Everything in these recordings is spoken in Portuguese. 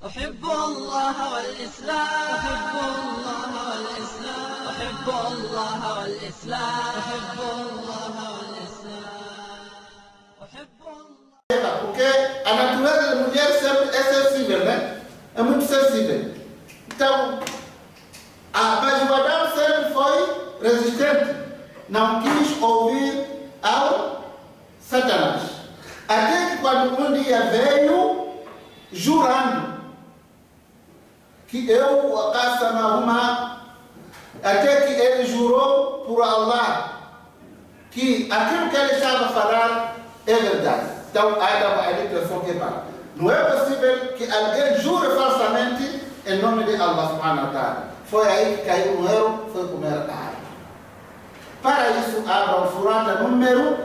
أحب الله والإسلام، أحب الله والإسلام، أحب الله والإسلام، أحب الله والإسلام، أحب الله. Porque a natureza da mulher sempre é sensível, né? É muito sensível. Então, mas o Adão sempre foi resistente. Não quis ouvir ao Satanás. Até que quando um dia veio jurando que eu caça uma, até que ele jurou por Allah que aquilo que ele estava a falar é verdade. Então, a declaração que fala. Não é possível que alguém jure falsamente em nome de Allah subhanahu wa ta'ala. Foi aí que caiu o erro, foi comer a árvore. Para isso, abra o surata número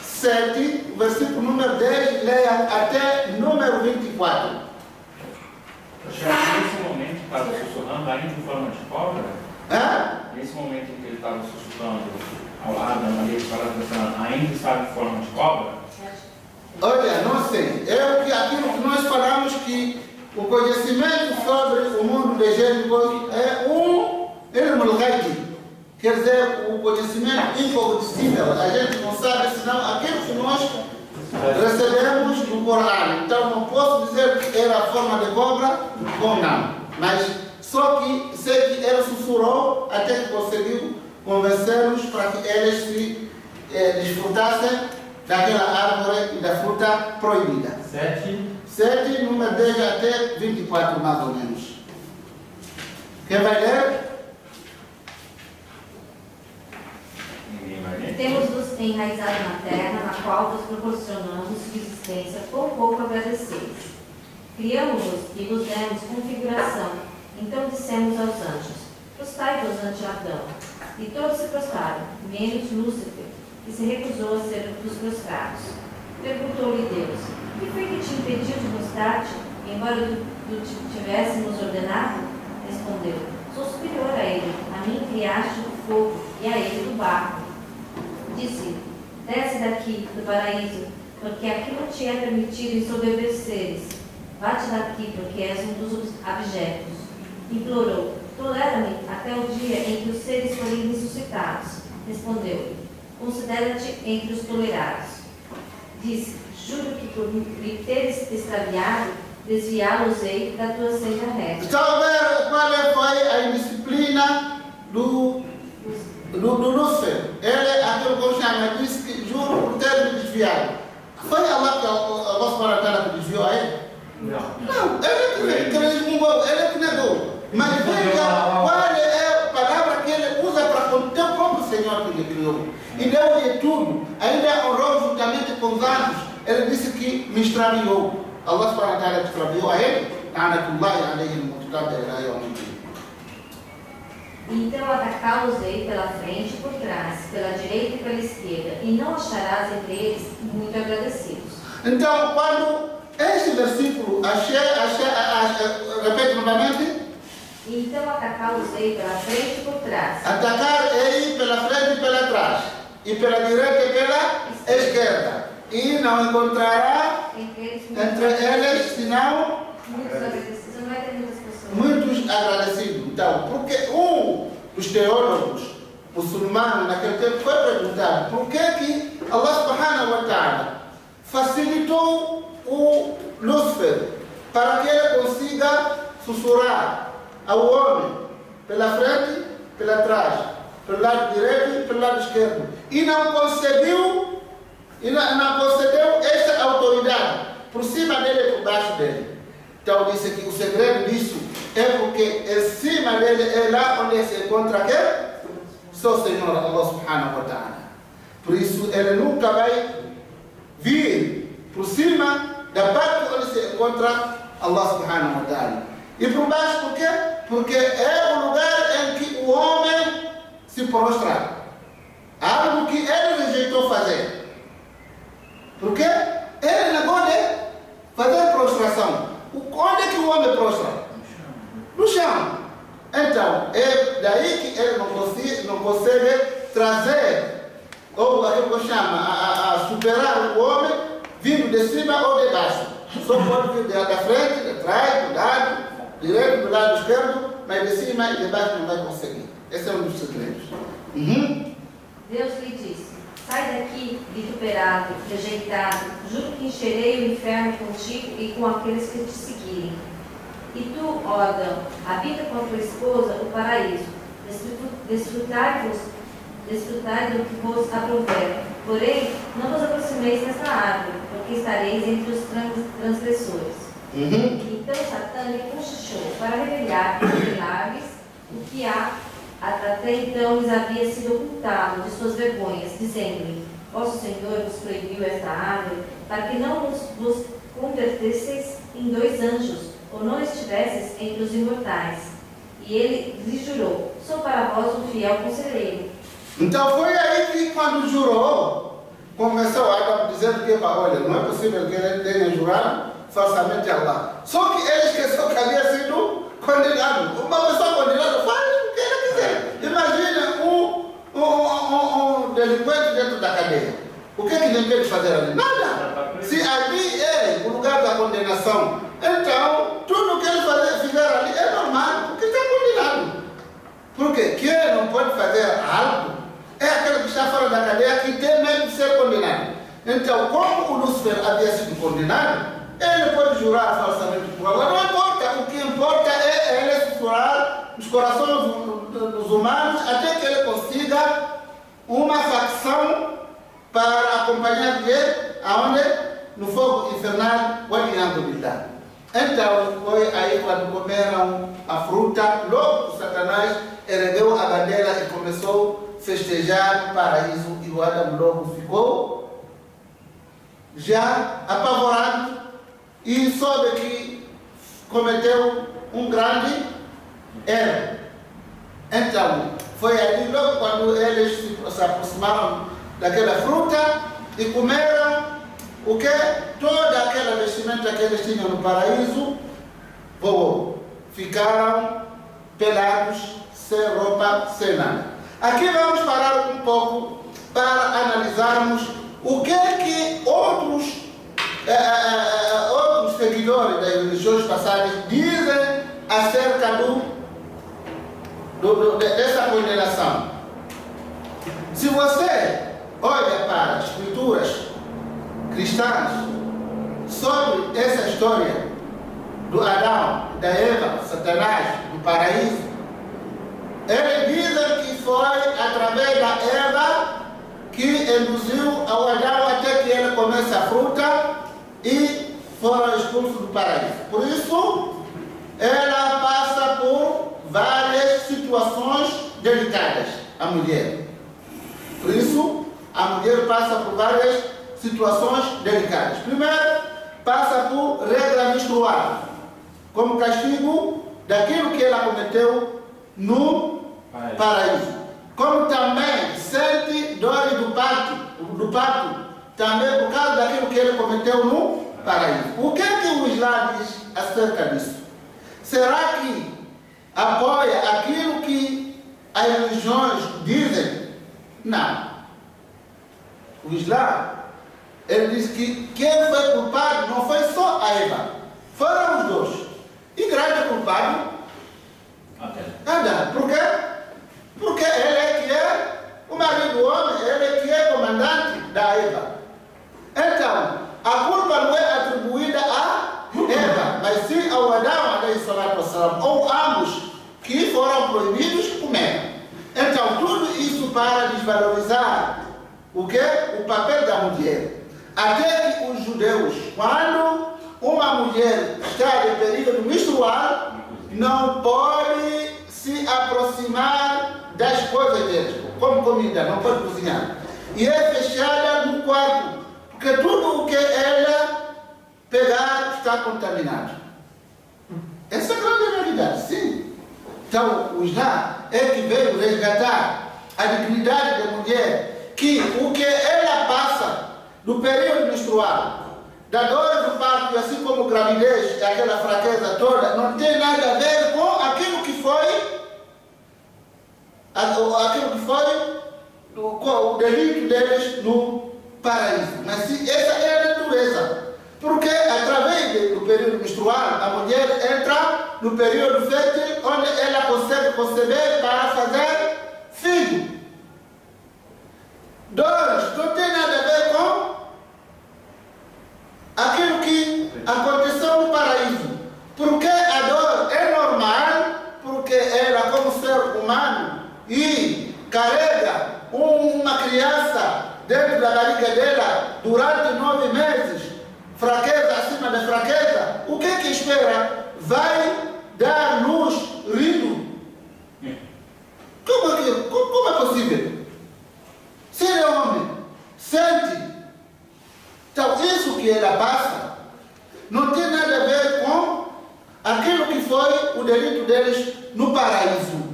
7, versículo número 10, leia até número 24. Nesse momento que estava sussurrando, ainda em forma de cobra? Nesse momento em que ele estava sussurrando ao lado, ainda estava em forma de cobra? Olha, não sei. Aquilo que nós falamos que o conhecimento sobre o mundo de gêneros é ilmul ghaib. Quer dizer, o conhecimento incognoscível. A gente não sabe senão aquilo que nós recebemos no Corão. Então não posso dizer que era a forma de cobra ou não. Mas só que sei que ele sussurrou até que conseguiu convencer-nos para que eles se desfrutassem daquela árvore e da fruta proibida. 7, número 10 até 24, mais ou menos. Quem vai ler? Temos-nos enraizado na terra, na qual vos proporcionamos subsistência com pouco agradecemos. Criamos-nos e vos demos configuração. Então dissemos aos anjos: prostai-vos ante Adão. E todos se prostraram, menos Lúcifer, que se recusou a ser dos prostrados. Perguntou-lhe Deus: que foi que te impediu de mostrar-te, embora tu tivéssemos ordenado? Respondeu: sou superior a ele. A mim criaste do fogo e a ele do barro. Disse: desce daqui do paraíso, porque aqui não te é permitido ensoberbeceres. Vá-te daqui, porque és um dos abjetos. Implorou: tolera-me até o dia em que os seres forem ressuscitados. Respondeu: considera-te entre os tolerados. Disse: juro que por me teres extraviado, desviá-los-ei da tua senda reta. Então, qual foi a indisciplina do Lúcifer? Ele, aquilo que eu chamo, disse que juro por ter me desviado. Foi Allah que Allah subhanahu wa ta'ala desviou a ele? Não, ele que resmungou, ele que negou. Mas veja qual é a palavra que ele usa para conter o próprio Senhor que ele criou. E deu-lhe tudo, ainda honrou juntamente com os anjos. Ele disse que me extraviou. Allah subhanahu wa ta'ala extraviou a ele. Então atacá-los-ei pela frente e por trás, pela direita e pela esquerda, e não acharás entre eles muito agradecidos. Então, quando este versículo, repete novamente. Então atacá-los-ei pela frente e por trás. Atacar-ei pela frente e pela trás, e pela direita e pela esquerda. E não encontrará entre eles, senão muitos agradecidos. Não vai ter muitas pessoas. Muitos agradecidos. Então, porque um dos teólogos muçulmanos naquele tempo foi perguntar por que Allah subhanahu wa ta'ala facilitou o Lúcifer para que ele consiga sussurrar ao homem pela frente, pela trás, pelo lado direito e pelo lado esquerdo. E não concedeu esta autoridade por cima dele e por baixo dele. Então disse que o segredo disso é porque em cima dele é lá onde se encontra quem? Só o Senhor Allah subhanahu wa ta'ala. Por isso ele nunca vai vir por cima da parte onde se encontra Allah subhanahu wa ta'ala. E por baixo por quê? Porque é o lugar em que o homem se prostra. Algo que ele rejeitou fazer. Porque ele negou de fazer prostração. Onde é que o homem prostra? No chão. Então, é daí que ele não consegue trazer, ou aquilo que chama, a superar o homem vindo de cima ou de baixo. Só pode vir da frente, de trás, do lado, cima e de baixo não vai conseguir. Esse é um dos segredos. Deus lhe disse: sai daqui, vituperado, rejeitado, juro que encherei o inferno contigo e com aqueles que te seguirem. E tu, ó Adão, habita com a tua esposa o paraíso, desfrutai do que vos aprouver. Porém, não vos aproximeis desta árvore, porque estareis entre os transgressores. Então Satã lhe cochichou para revelar-lhes o que até então lhes havia sido ocultado de suas vergonhas, dizendo-lhe: vosso Senhor vos proibiu esta árvore para que não vos convertesseis em 2 anjos, ou não estivesseis entre os imortais. E ele lhe jurou: sou para vós um fiel conselheiro. Então foi aí que, quando jurou, começou a dizer que, olha, não é possível que ele tenha jurado falsamente a Allah. Só que ele esqueceu que havia sido condenado. Uma pessoa condenada faz o que ele quiser. Imagina um delinquente dentro da cadeia. O que ele tem que fazer ali? Nada. Se ali é o lugar da condenação, então tudo o que ele fizer ali é normal, porque está condenado. Porque quem não pode fazer algo é aquele que está fora da cadeia, que tem medo de ser condenado. Então, como o Lúcifer havia sido condenado, ele pode jurar falsamente por agora. Não importa, o que importa é ele susurrar nos corações dos humanos até que ele consiga uma facção para acompanhar ele aonde? No fogo infernal, Então, foi aí quando comeram a fruta, logo o Satanás ergueu a bandeira e começou a festejar no paraíso, e o Adão logo ficou já apavorado e soube que cometeu um grande erro. Então, foi ali logo quando eles se aproximaram daquela fruta e comeram o que? Toda aquela vestimenta que eles tinham no paraíso voou. Ficaram pelados, sem roupa, sem nada. Aqui vamos parar um pouco para analisarmos o que outros seguidores das religiões passadas dizem acerca dessa condenação. Se você olha para as escrituras cristãs sobre essa história do Adão, da Eva, Satanás, do paraíso, eles dizem que foi através da Eva que induziu ao Adão até que ele comesse a fruta e foram expulsos do paraíso. Por isso, ela passa por várias situações delicadas, a mulher. Por isso, a mulher passa por várias situações delicadas. Primeiro, passa por regra menstrual, como castigo daquilo que ela cometeu no paraíso. Como também sente dores do parto, também por causa daquilo que ele cometeu no paraíso. O que é que o Islã diz acerca disso? Será que apoia aquilo que as religiões dizem? Não. O Islã, ele diz que quem foi culpado não foi só a Eva, foram os dois. E grande culpado, Adão. Por quê? Porque ele é que é o marido do homem, ele é que é comandante da Eva. Então, a culpa não é atribuída a Eva, mas sim ao Adão, ou ambos que foram proibidos comer. Então, tudo isso para desvalorizar o que? O papel da mulher. Até que os judeus, quando uma mulher está em período menstrual, não pode se aproximar das coisas deles, como comida, não pode cozinhar. E é fechada no quarto, porque tudo o que ela pegar está contaminado. Essa é a grande realidade, sim. Então, o Islã é que veio resgatar a dignidade da mulher, que o que ela passa no período menstrual, da dor do parto, assim como gravidez, aquela fraqueza toda, não tem nada a ver com aquilo que foi o delito deles no paraíso. Mas sim, essa é a natureza. Porque através do período menstrual, a mulher entra no período fértil, onde ela consegue conceber para fazer filho. 2, não tem nada a ver com aquilo que aconteceu no paraíso. Porque a dor é normal, porque ela, como ser humano, e carrega uma criança dentro da barriga dela durante 9 meses, fraqueza acima da fraqueza, o que espera? Vai dar luz rindo. Como é possível? Se ele é homem, sente. Então, isso que ela passa não tem nada a ver com aquilo que foi o delito deles no paraíso.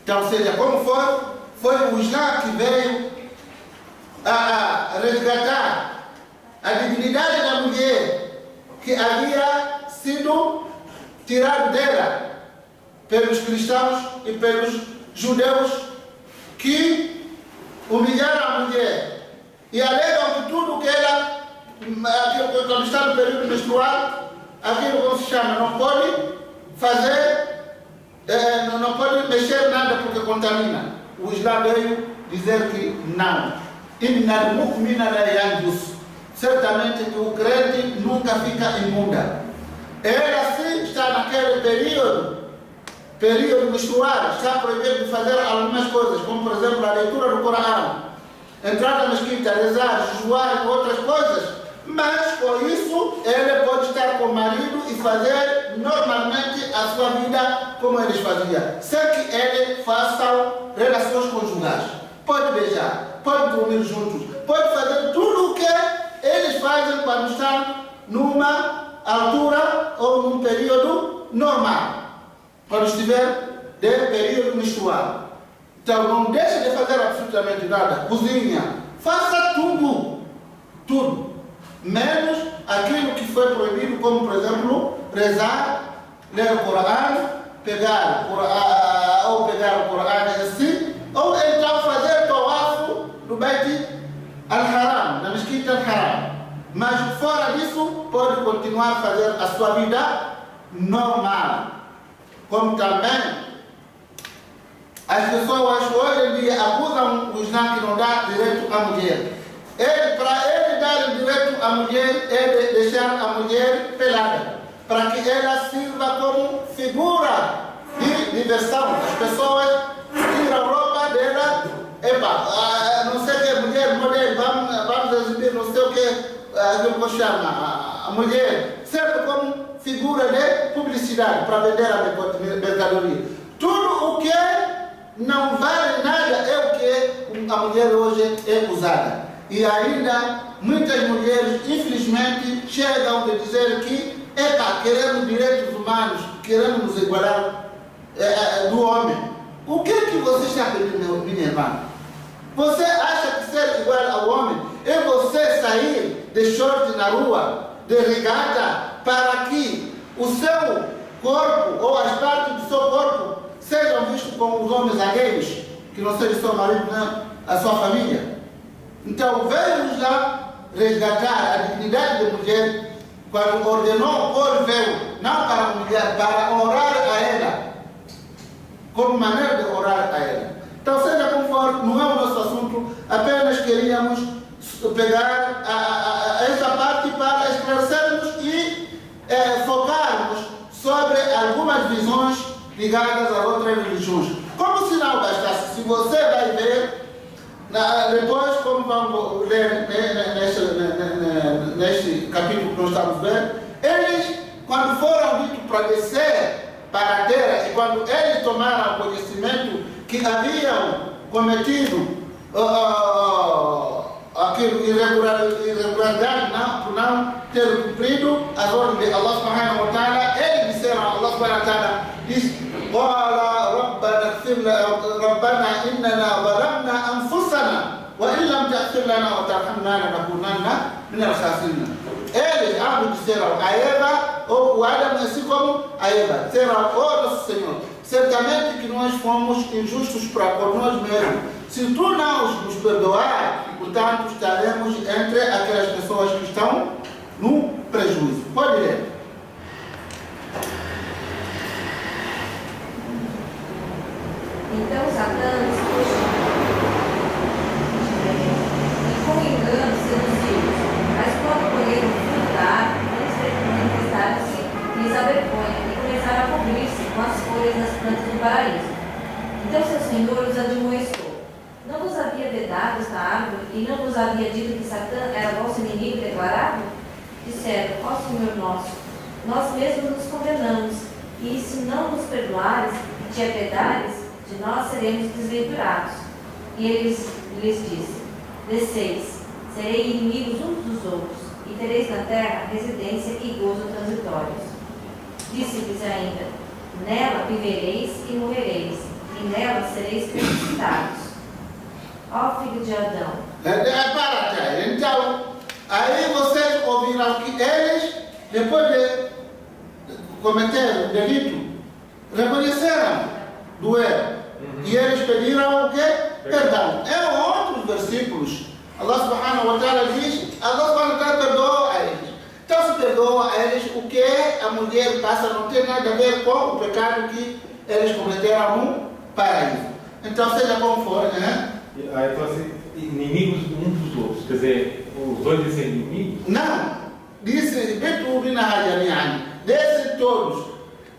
Então, seja como foi o Islã que veio a resgatar a dignidade da mulher que havia sido tirado dela pelos cristãos e pelos judeus que humilharam a mulher e alegam que tudo que ela, quando está no período menstrual, aquilo como se chama, não pode fazer, não pode mexer nada porque contamina. O Islã veio dizer que não. Innal mu'mina la yanjus. Certamente que o crente nunca fica imunda. Ela sim está naquele período menstrual, está proibido de fazer algumas coisas, como por exemplo a leitura do Corão, entrar na mesquita, rezar, jejuar e outras coisas, mas com isso ele pode estar com o marido e fazer normalmente a sua vida como eles faziam, sem que ele faça relações conjugais. Pode beijar, pode dormir juntos, pode fazer tudo o que eles fazem quando estão numa altura ou num período normal, quando estiver de período menstrual. Então não deixe de fazer absolutamente nada. Cozinha, faça tudo, menos aquilo que foi proibido, como por exemplo rezar, ler o Corão, pegar o Corão em si, ou então fazer tawaf no Beit al-Haram, na mesquita al-Haram. Mas fora disso, pode continuar a fazer a sua vida normal. Como também as pessoas hoje em dia acusam o Islã que não dá direito à mulher. Para ele dar direito à mulher, ele deixar a mulher pelada, para que ela sirva como figura de diversão. As pessoas tiram a roupa dela, não sei o que, mulher, vamos exibir não sei o que, aquilo que chama a mulher, serve como figura de publicidade para vender a mercadoria. Tudo o que não vale nada é o que a mulher hoje é usada. E ainda muitas mulheres, infelizmente, chegam a dizer que queremos direitos humanos, queremos nos igualar do homem. O que você está pedindo, minha irmã? Você acha que ser igual ao homem é você sair de short na rua, de regata, para que o seu corpo ou as partes do seu corpo sejam vistos como os homens alheios, que não seja seu marido, nem a sua família? Então veio já resgatar a dignidade da mulher quando ordenou pôr véu, não para humilhar, para orar a ela, como maneira de orar a ela. Então, seja como for, não é o nosso assunto, apenas queríamos pegar essa parte para esclarecermos e focarmos sobre algumas visões ligadas a outras religiões. Como se não bastasse, se você vai ver, depois, como vamos ler neste capítulo que nós estamos vendo, eles, quando foram ditos para descer para a terra e quando eles tomaram conhecimento que haviam cometido aquilo irregularidade por não ter cumprido as ordens de Allah subhanahu wa ta'ala, eles disseram, Allah subhanahu wa ta'ala diz: ربنا إننا ظلمنا أنفسنا وإن لم تغفر لنا وترحمنا لنكونن من الخاسرين. Eles disseram a Eva, ou o Adão, assim como a Eva, disseram: ó nosso Senhor, certamente que nós fomos injustos por nós mesmos. Se tu não nos perdoar, portanto estaremos entre aquelas pessoas que estão no prejuízo. Pode ler. paraíso. Então seu Senhor os admoestou: não vos havia vedado esta árvore e não vos havia dito que Satã era vosso inimigo declarado? Disseram: ó Senhor nosso, nós mesmos nos condenamos, e se não nos perdoares e te apiedares, de nós seremos desventurados. E ele lhes disse: desceis, serei inimigos uns dos outros, e tereis na terra residência e gozo transitórios. Disse-lhes ainda: nela vivereis e morrereis, e nela sereis crucificados. Ó filho de Adão. Então, aí vocês ouviram que eles, depois de cometer o delito, reconheceram do erro. E eles pediram o quê? Perdão. Em outros versículos, Allah subhanahu wa ta'ala diz, Allah subhanahu wa ta'ala perdoa a eles. Então se perdoa a eles, o que a mulher passa não tem nada a ver com o pecado que eles cometeram no paraíso. Então seja como for, né? Aí então assim, inimigos uns dos outros, quer dizer, os dois dizem inimigos? Não, disse, desses todos,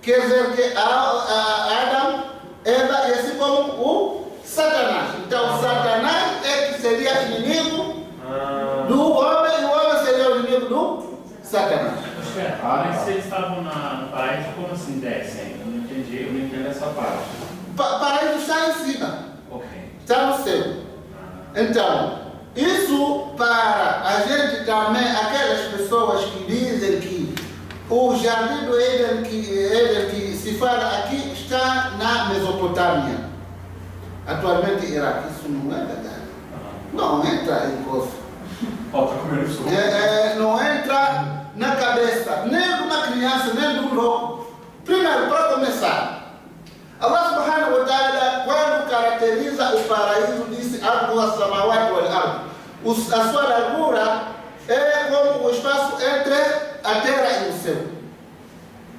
quer dizer que Adão, Eva e assim como o Satanás. Então Satanás é que seria inimigo do homem e o homem seria o inimigo do Satanás. Mas se eles estavam no paraíso, como assim descem? Eu não entendi essa parte. Paraíso está em cima. Ok. Está no céu. Então, isso para a gente também, aquelas pessoas que dizem que o jardim do Éden que se fala aqui está na Mesopotâmia, atualmente Iraque. Isso não é verdade. Não entra em coisa. Não entra na cabeça nem de uma criança, nem de um louco. Primeiro, para começar, Allah subhanahu wa ta'ala, quando caracteriza o paraíso, disse Ardu as-samawati wal-ard. A sua largura é como o espaço entre a terra e o céu.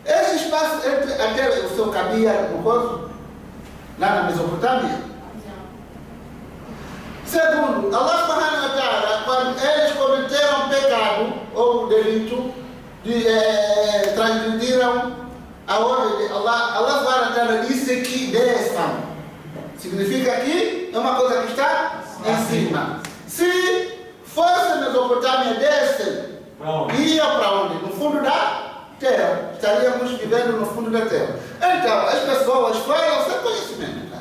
Esse espaço entre a terra e o céu cabia no coso? Lá na Mesopotâmia? Segundo, Allah subhanahu wa ta'ala, quando eles cometeram pecado ou delito, transgrediram a ordem de Allah, Allah subhanahu wa ta'ala disse que desçam. Significa que é uma coisa que está em cima. Se fosse a Mesopotâmia desce, ia para onde? No fundo da terra. Estaríamos vivendo no fundo da terra. Então, as pessoas falam sem conhecimento.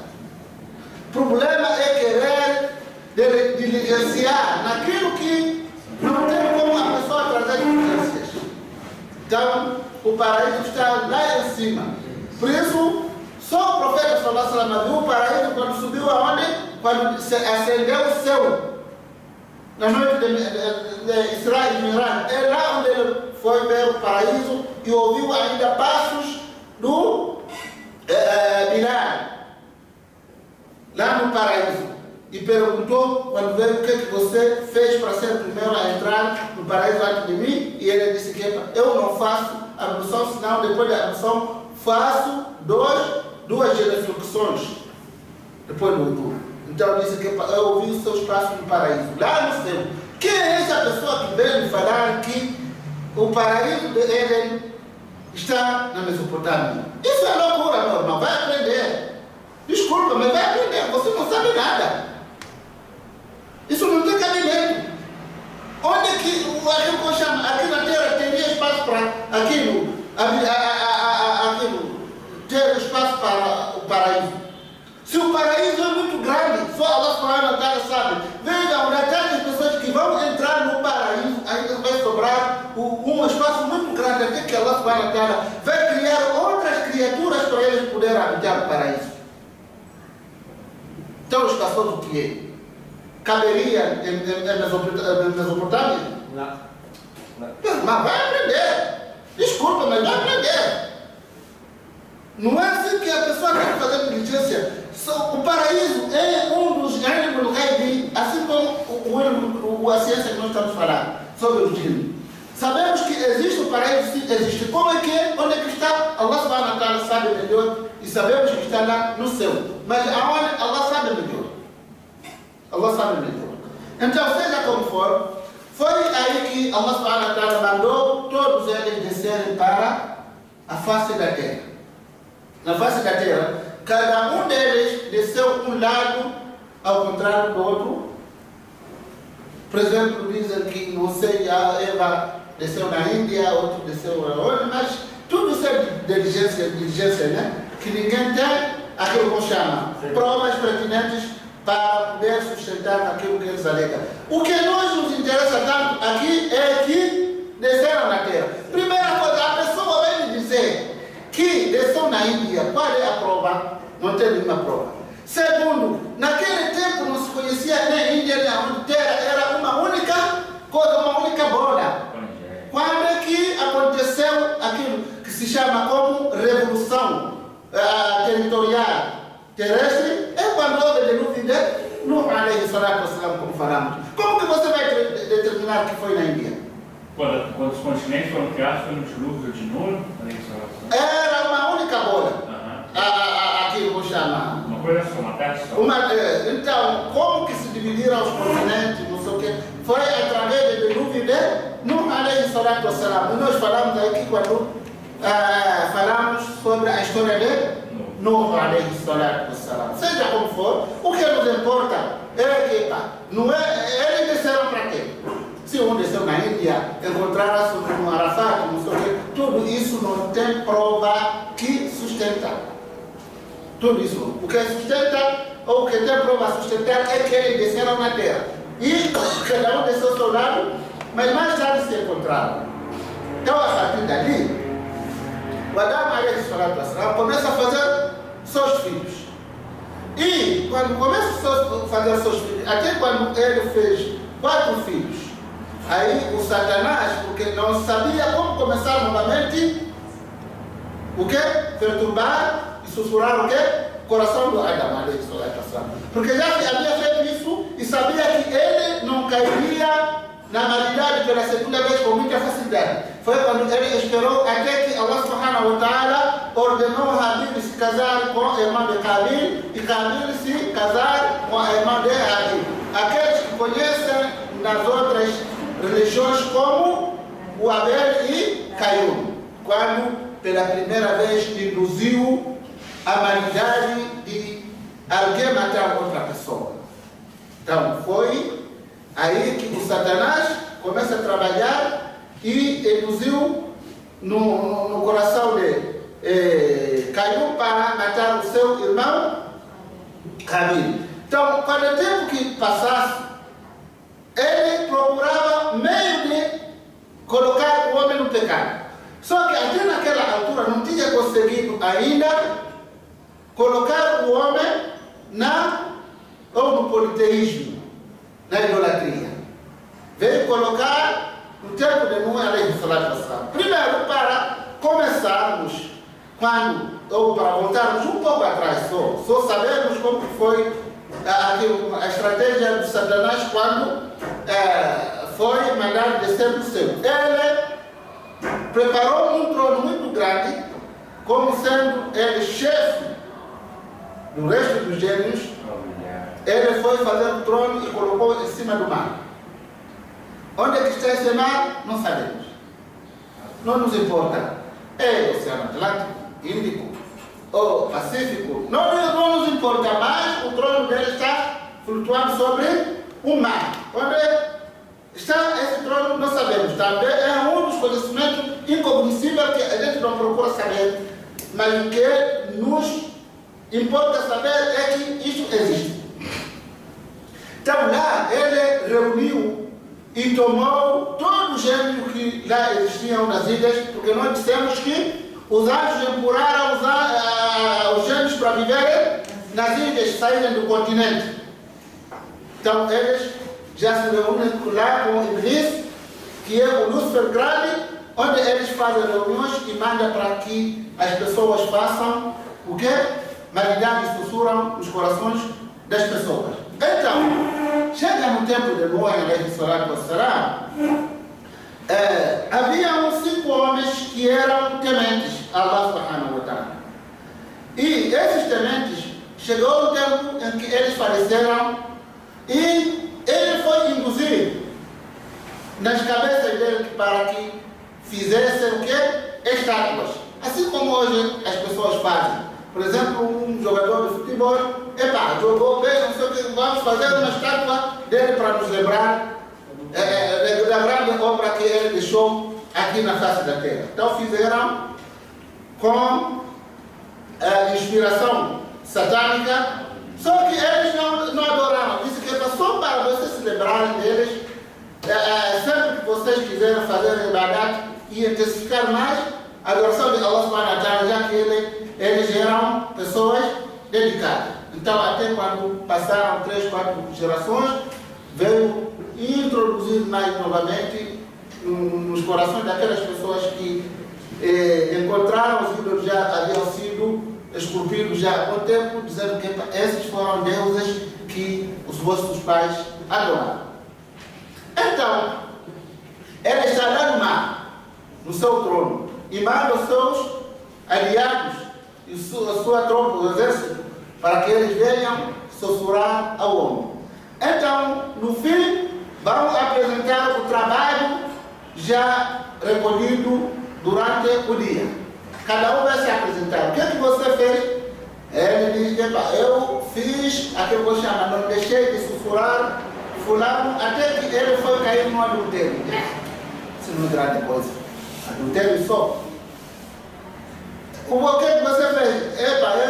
O problema é querer diligenciar naquilo que não tem como a pessoa trazer diligências. Então, o paraíso está lá em cima. Por isso, só o profeta sallallahu alaihi wasallam viu o paraíso quando subiu aonde? Quando acendeu o céu. Na noite de Israel e Miraj. É lá onde ele foi ver o paraíso e ouviu ainda passos do Bilal. Lá no paraíso. E perguntou, quando veio, o que você fez para ser o primeiro a entrar no paraíso antes de mim? E ele disse que eu não faço ablução, senão depois da ablução faço duas reflexões depois do wudu. Então disse que eu ouvi os seus passos no paraíso, lá no céu. Quem é essa pessoa que veio me falar que o paraíso de Éden está na Mesopotâmia? Isso é loucura, meu irmão, vai aprender. Desculpa, mas vai aprender, você não sabe nada. Isso não tem cabimento. Onde é que aquilo que eu chamo, aqui na terra teria espaço para aquilo ter espaço para o paraíso? Se o paraíso é muito grande, só Allah subhanahu wa ta'ala sabe. Vejam, as pessoas que vão entrar no paraíso, ainda vai sobrar um espaço muito grande, até que Allah subhanahu wa ta'ala vai criar outras criaturas para eles poderem habitar o paraíso. Tão espaçoso que é. Caberia em Mesopotâmia? Não. Mas vai aprender. Desculpa, mas vai aprender. Não é assim que a pessoa tem que fazer diligência. O paraíso é um dos ânimos do assim como a ciência que nós estamos falando sobre o djinn. Sabemos que existe o paraíso, sim, existe. Como é que é? Onde é que está? Allah subhanahu wa ta'ala sabe melhor. E sabemos que está lá no céu. Mas aonde? Allah sabe melhor. Allah sabe melhor. Então, seja como for, foi aí que Allah subhanahu wa ta'ala mandou todos eles descerem para a face da terra. Na face da terra, cada um deles desceu um lado ao contrário do outro. Por exemplo, dizem que, não sei, a Eva desceu na Índia, outro desceu onde, mas tudo isso é diligência, né? Que ninguém tem aquilo que chama provas pertinentes para poder sustentar aquilo que eles alegam. O que nos interessa tanto aqui é que desceram na terra. Primeira coisa, a pessoa vai me dizer que desceu na Índia. Qual é a prova? Não tem nenhuma prova. Segundo, naquele tempo não se conhecia nem Índia nem a terra, era uma única coisa, uma única bola. Quando é que aconteceu aquilo que se chama como revolução territorial terrestre? É quando houve o dilúvio de Nuh alayhi salatu wassalam, como falamos. Como que você vai determinar que foi na Índia? Quando os continentes foram criados, foi no dilúvio de Nuh alayhi salatu wassalam? Era uma única bola. Aquilo que chama. Uma coisa só, uma terra só. Então, como que se dividiram os continentes, não sei o quê? Foi através do dilúvio de Nuh alayhi salatu wassalam. E nós falamos aqui quando falamos sobre a história de Nuh alayhi salatu wassalam. Seja como for, o que nos importa é que não é, eles desceram para quê? Se um desceu na Índia, encontraram-se no Arafat, não sei o quê, tudo isso não tem prova que sustenta. Tudo isso. O que sustenta, ou o que tem prova a sustentar, é que eles desceram na terra. E cada um desceu ao seu lado, mas mais tarde se encontraram. Então, a partir dali, o Adão alayhi salatu wassalam começa a fazer seus filhos. E quando começa a fazer seus filhos, até quando ele fez 4 filhos, aí o Satanás, porque não sabia como começar novamente, o que? Perturbar e sussurrar o quê? O coração do Adão alayhi salatu wassalam. Porque já havia feito isso e sabia que ele não cairia na malidade pela segunda vez com muita facilidade. Foi quando ele esperou até que Allah subhanahu wa ta'ala ordenou Habil se casar com a irmã de Qabil e Qabil se casar com a irmã de Habil. Aqueles que conhecem nas outras religiões como o Abel e Caim, quando pela primeira vez induziu a malidade de alguém matar outra pessoa. Então foi aí que o Satanás começa a trabalhar e induziu no coração de Caim para matar o seu irmão Habil. Então, cada tempo que passasse, ele procurava meio de colocar o homem no pecado. Só que até naquela altura não tinha conseguido ainda colocar o homem no politeísmo, na idolatria. Veio colocar no tempo de Nuh alayhi salatu wassalam. Primeiro, para começarmos, ou para voltarmos um pouco atrás, só sabermos como foi a estratégia do Satanás quando foi mandado descer do céu. Ele preparou um trono muito grande, como sendo ele chefe do resto dos gênios. Ele foi fazer o trono e colocou em cima do mar. Onde é que está esse mar? Não sabemos. Não nos importa. É o Oceano Atlântico, Índico ou Pacífico. Não nos importa mais. O trono dele está flutuando sobre o mar. Onde está esse trono? Não sabemos. Também é um dos conhecimentos incognoscíveis que a gente não procura saber. Mas o que nos importa saber é que isso existe. Então lá ele reuniu e tomou todo o gênio que lá existiam nas ilhas, porque nós dissemos que os anjos empurraram os gênios para viverem nas ilhas, saírem do continente. Então eles já se reúnem lá com o Iblis, que é o Lúcifer grande, onde eles fazem reuniões e mandam para que as pessoas façam o quê? Malidade sussurram nos corações das pessoas. Então, chega no tempo de Nuh alayhi salatu wassalam, haviam 5 homens que eram tementes a Allah subhanahu wa ta'ala. E esses tementes, chegou o tempo em que eles faleceram e ele foi induzido nas cabeças dele para que fizessem o quê? Estátuas. Assim como hoje as pessoas fazem. por exemplo, um jogador de futebol, jogou bem, não sei o que, vamos fazer uma estátua dele para nos lembrar da grande obra que ele deixou aqui na face da terra. Então fizeram com inspiração satânica, só que eles não adoraram. Disse que é só para vocês se lembrarem deles, sempre que vocês quiserem fazer ibadat e intensificar mais a adoração de Allah subhanahu wa ta'ala, já que eles eram pessoas dedicadas. Então, até quando passaram 3, 4 gerações, veio introduzir mais novamente nos corações daquelas pessoas que encontraram os ídolos já haviam sido esculpidos já há muito tempo, dizendo que esses foram deuses que os vossos pais adoraram. Então, ele está lá no seu trono e manda os seus aliados e a sua tropa, o exército, para que eles venham sussurrar ao homem. Então, no fim, vão apresentar o trabalho já recolhido durante o dia. Cada um vai se apresentar. O que é que você fez? Ele diz, eu fiz aquilo que eu chamo, não deixei de sussurrar fulano até que ele foi cair no adultério. Isso não é grande coisa. Adultério só. O que é que você fez?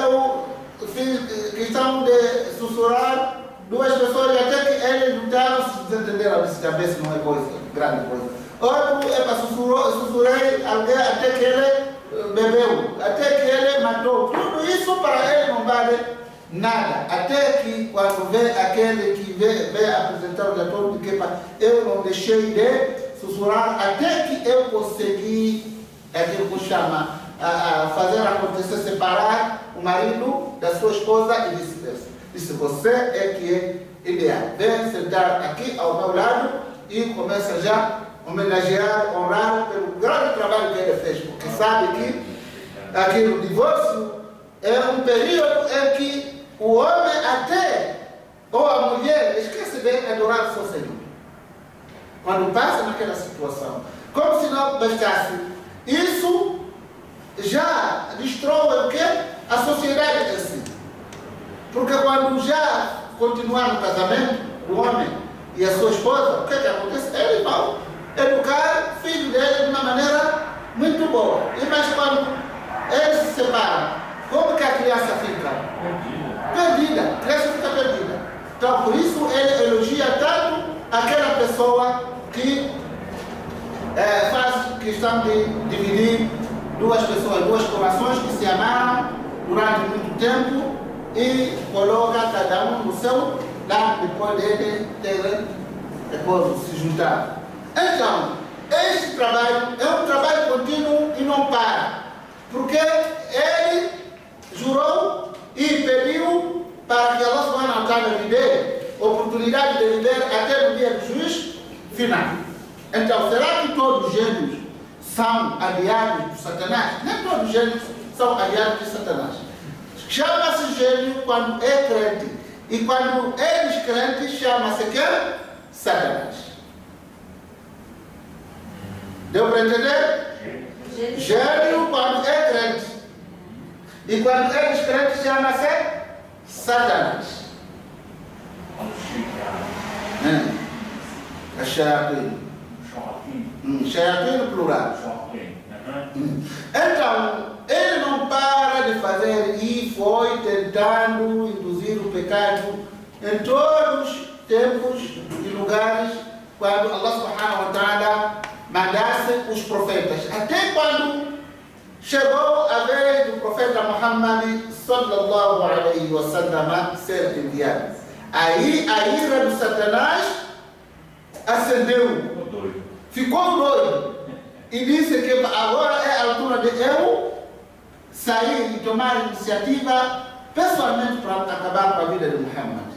Eu fiz questão de sussurrar 2 pessoas até que eles lutaram, se desentenderam desse cabeça, não é coisa, grande coisa. Outro, sussurrei alguém até que ele bebeu, até que ele matou. Tudo isso para ele não vale nada. Até que quando vê aquele que vem apresentar o relatório de que eu não deixei de sussurrar, até que eu consegui aquilo que chama fazer acontecer, separar o marido da sua esposa e vice-versa. Disse, você é que é ideal. Vem sentar aqui ao meu lado e começa já a homenagear, honrar pelo grande trabalho que ele fez, porque sabe que aqui o divórcio é um período em que o homem ou a mulher esquece de adorar o seu Senhor. Quando passa naquela situação, como se não bastasse, isso já destrói o quê? A sociedade em si. Porque quando já continuar no casamento, o homem e a sua esposa, o que acontece? Eles vão educar o filho dele de uma maneira muito boa. Mas quando eles se separam, como que a criança fica? Perdida. A criança fica perdida. Então, por isso, ele elogia tanto aquela pessoa que faz questão de dividir 2 pessoas, 2 corações que se amaram durante muito tempo e coloca cada um no seu lado depois dele depois se juntar. Então, este trabalho é um trabalho contínuo e não para, porque ele jurou e pediu para que Allah subhanahu wa ta'ala lhe dê oportunidade de viver até no dia do juiz final. Então, será que todos os gênios são aliados de Satanás? Nem todos os gênios são aliados de Satanás. Chama-se gênio quando é crente. E quando é descrente, chama-se quem? Satanás. Deu para entender? Gênio quando é crente. E quando é descrente, chama-se Satanás. É Shayatin. Shayatin no plural. Então, ele não para de fazer e foi tentando induzir o pecado em todos os tempos e lugares quando Allah subhanahu wa ta'ala mandasse os profetas. Até quando chegou a vez do profeta Muhammad sallallahu alaihi wa sallam ser enviado. Aí a ira do Satanás acendeu. Ficou doido. E disse que agora é a altura de eu sair e tomar iniciativa pessoalmente para acabar com a vida de Muhammad.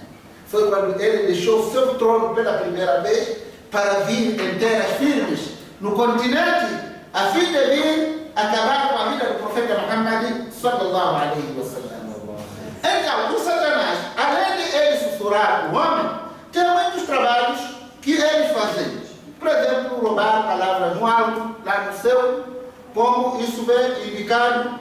Foi quando ele deixou o seu trono pela primeira vez para vir em terras firmes no continente, a fim de vir acabar com a vida do profeta Muhammad sallallahu alaihi wa sallam. Então, o Satanás, além de ele sussurrar o homem, tem muitos trabalhos que eles fazem. Por exemplo, roubar palavras no alto, lá no céu, como isso vem indicado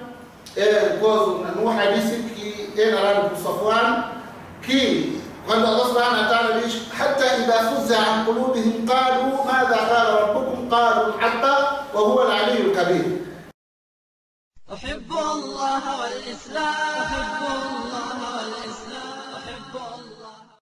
no hadith que é narrado por Safwan, que quando Allah subhanahu wa ta'ala diz حتى إذا فزع عن قلوبهم قالوا ماذا قال ربكم قالوا الحق وهو العلي الكبير. أحب الله والإسلام